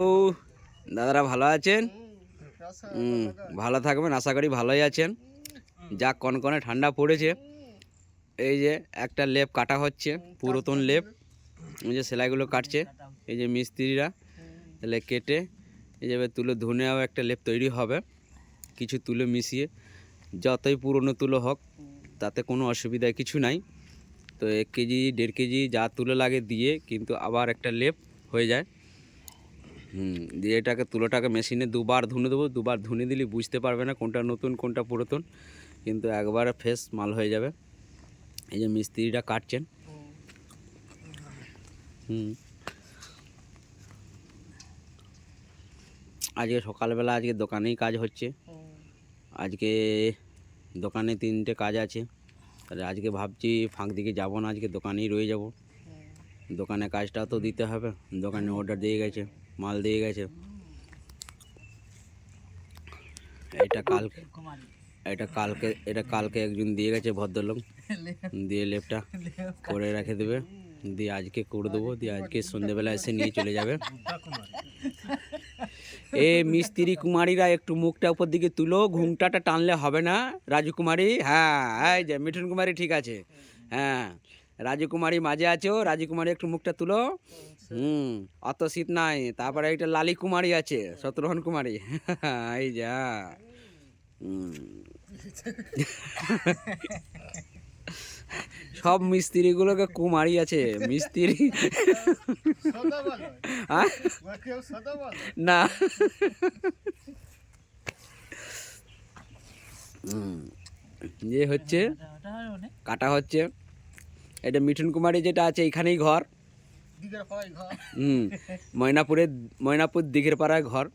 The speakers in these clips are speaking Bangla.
ও দাদারা ভালো আছেন? ভালো থাকবেন, আশা করি ভালোই আছেন। যা কনকনে ঠান্ডা পড়েছে। এই যে একটা লেপ কাটা হচ্ছে, পুরাতন লেপ। এই যে সেলাইগুলো কাটছে এই যে মিস্ত্রিরা, তাহলে কেটে এই যে তুলো ধুনেও একটা লেপ তৈরি হবে, কিছু তুলো মিশিয়ে। যতই পুরনো তুলো হোক তাতে কোনো অসুবিধা কিছু নাই। তো 1 কেজি 1.5 কেজি যা তুলো লাগে দিয়ে কিন্তু আবার একটা লেপ হয়ে যায়। দিয়ে এটাকে তুলোটাকে মেশিনে দুবার ধুনে দেবো। দুবার ধুনে দিলে বুঝতে পারবে না কোনটা নতুন কোনটা পুরাতন, কিন্তু একবারে ফ্রেশ মাল হয়ে যাবে। এই যে মিস্ত্রিটা কাটছেন। আজকে সকালবেলা আজকে দোকানেই কাজ হচ্ছে। আজকে দোকানে 3টে কাজ আছে, তাহলে আজকে ভাবছি ফাঁক দিকে যাবো না, আজকে দোকানেই রয়ে যাব। দোকানে কাজটাও তো দিতে হবে, দোকানে অর্ডার দিয়ে গেছে, মাল দিয়ে গেছে। এটা কালকে একজন দিয়ে গেছে ভদ্রলোক, দিয়ে লেপটা করে রেখে দেবে, দিয়ে আজকে করে দেবো, দিয়ে আজকে সন্ধ্যেবেলা এসে নিয়ে চলে যাবে। এ মিস্ত্রি কুমারীরা একটু মুখটা উপর দিকে তুলো, ঘুমটাটা টানলে হবে না। রাজু কুমারী, হ্যাঁ এই যে মিঠুন কুমারী ঠিক আছে, হ্যাঁ রাজু কুমারী মাঝে আছো। রাজু কুমারী একটু মুখটা তুলো। অত শীত নাই। তারপরে একটা লালি কুমারী আছে, শত্রুঘ্ন কুমারী, এই যা। সব মিস্ত্রিগুলোকে কুমারী আছে মিস্ত্রি। না যে হচ্ছে কাটা হচ্ছে। এটা মিঠুন কুমারী যেটা আছে এখানেই ঘর। ময়নাপুর দিঘের পাড়ায় ঘর।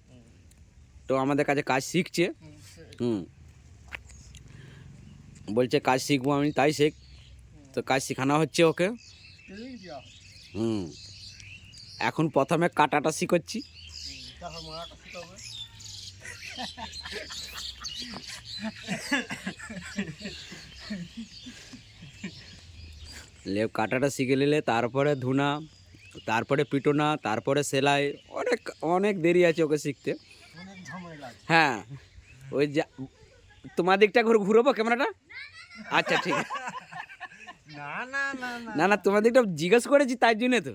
তো আমাদের কাছে কাজ শিখছে। বলছে কাজ শিখবো আমি, তাই শেখ। তো কাজ শেখানো হচ্ছে ওকে। এখন প্রথমে কাটাটা শিখছি। লেপ কাটাটা শিখে নিলে তারপরে ধুনা, তারপরে পিটোনা, তারপরে সেলাই, অনেক অনেক দেরি আছে ওকে শিখতে। হ্যাঁ ওই যা তোমার দিকটা ঘুরবো ক্যামেরাটা। আচ্ছা ঠিক আছে। না না তোমার দিকটা জিজ্ঞেস করেছি তাই জন্য তো।